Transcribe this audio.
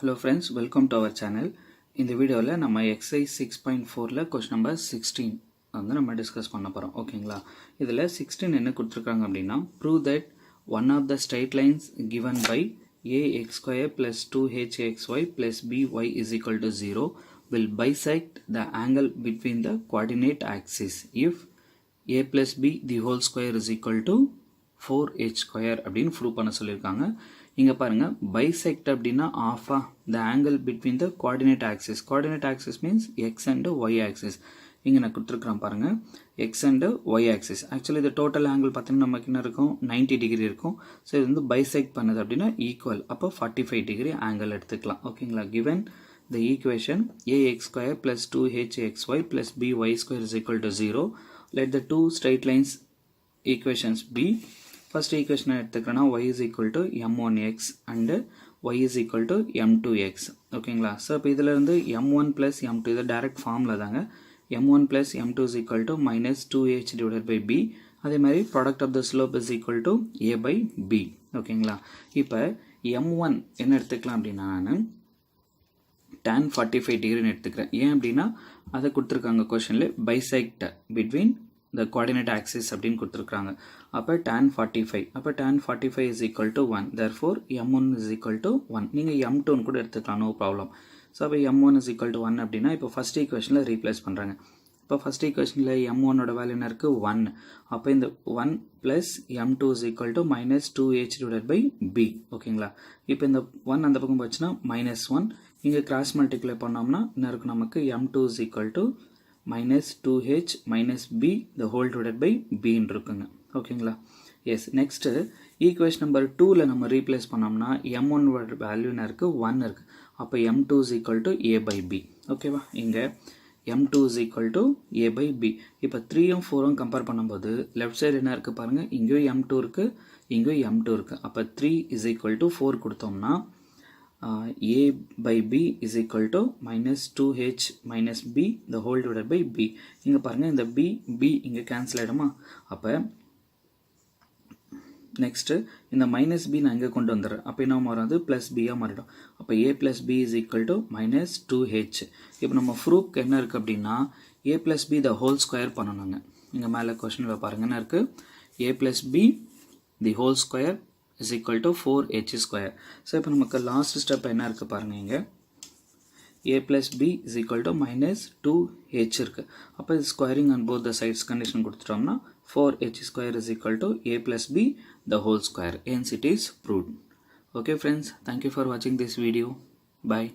Hello friends, welcome to our channel. In the video la நம்ம exercise 6.4 ல question number 16 வந்து நம்ம discuss பண்ண போறோம். ஓகேங்களா? இதுல 16 என்ன கொடுத்திருக்காங்க அப்படினா prove that one of the straight lines given by ax square plus 2hxy plus by is equal to 0 will bisect the angle between the coordinate axes if a plus b the whole square is equal to 4h square அப்படின்னு prove பண்ண சொல்லியிருக்காங்க. இங்க பாருங்க bisect அப்படின்னா half the angle between the coordinate axis. Coordinate axis means x and y axis. இங்க நான் கொடுத்திருக்கேன் பாருங்க x and y axis. Actually the total angle பார்த்தீங்கன்னா நமக்கு என்ன இருக்கும் 90 டிகிரி இருக்கும். ஸோ இது வந்து bisect பண்ணது அப்படின்னா ஈக்குவல் அப்போ 45 டிகிரி ஆங்கிள் எடுத்துக்கலாம். ஓகேங்களா? given the equation ax square plus 2hxy plus by square is equal to 0, let the two straight lines equations be. First equation எடுத்துக்கிறேன்னா y is equal to m1x and y is equal to m2x. ஓகேங்களா? So இப்போ இதில் இருந்து m1 plus m2 இது direct ஃபார்மில் தாங்க. m1 plus m2 is equal to minus 2h divided by b. அதே மாதிரி product of the slope is equal to a by b. ஓகேங்களா? இப்போ m1 என்ன எடுத்துக்கலாம் அப்படின்னா நான் tan 45 டிகிரின்னு எடுத்துக்கிறேன். ஏன் அப்படின்னா அதை கொடுத்துருக்காங்க கொஷனில் bisect between the coordinate axis அப்படின்னு கொடுத்துருக்காங்க. அப்போ tan 45 அப்போ tan 45 is equal to 1. therefore m1 is equal to 1. நீங்கள் m2 கூட எடுத்துக்கலாம், no problem. ஸோ அப்போ m1 is equal to 1 அப்படின்னா இப்போ ஃபர்ஸ்ட் ஈக்குவேஷனில் ரீப்ளேஸ் பண்ணுறாங்க. இப்போ ஃபர்ஸ்ட் ஈக்குவேஷனில் m1 ஓட வேல்யூ என்ன இருக்குது 1. அப்போ இந்த 1 plus m2 is equal to minus 2h divided by b. ஓகேங்களா? இப்போ இந்த 1 அந்த பக்கம் போச்சுன்னா -1. இங்கே கிராஸ் மல்டிப்ளை பண்ணோம்னா என்ன இருக்கும் நமக்கு m2 is equal to minus 2h minus b the whole divided by b இருக்குங்க. ஓகேங்களா? எஸ். நெக்ஸ்ட் ஈக்குவேஷன் நம்பர் 2ல நம்ம ரீப்ளேஸ் பண்ணோம்னா m1 ஓட வேல்யூ என்ன இருக்கு 1 இருக்கு. அப்போ m2 is equal to a by b. ஓகேவா? இங்க m2 is equal to a by b. இப்போ 3ம் 4ம் கம்பேர் பண்ணும்போது லெஃப்ட் சைடு என்ன இருக்கு பாருங்க, இங்கேயும் m2 இருக்கு, இங்கேயும் m2 இருக்கு. அப்போ 3 is equal to 4 கொடுத்தோம்னா a by b is equal to minus 2h minus b the whole divided by b. இங்க பாருங்க இந்த b இங்க கேன்சல் ஆயிடுமா? அப்ப நெக்ஸ்ட் இந்த மைனஸ் b நான் இங்க கொண்டு வந்துடுறேன். அப்போ என்ன மாறாது பிளஸ் b மாறிடும். அப்போ a plus b is equal to minus 2h. இப்போ நம்ம ப்ரூஃப்க்கு என்ன இருக்கு அப்படின்னா a plus b the whole square பண்ணணுங்க. இங்க மேல கொஸ்டின்ல பாருங்க என்ன இருக்கு a plus b the whole square is equal to 4h square. So இப்போ நமக்கு லாஸ்ட் ஸ்டெப் என்ன இருக்கு பாருங்க, இங்க a plus b is equal to minus 2h இருக்கு. அப்போ இது squaring on both the sides condition கொடுத்துட்டோம்னா 4h square is equal to a plus b the whole square. Hence it is proved. Okay friends, thank you for watching this video. Bye.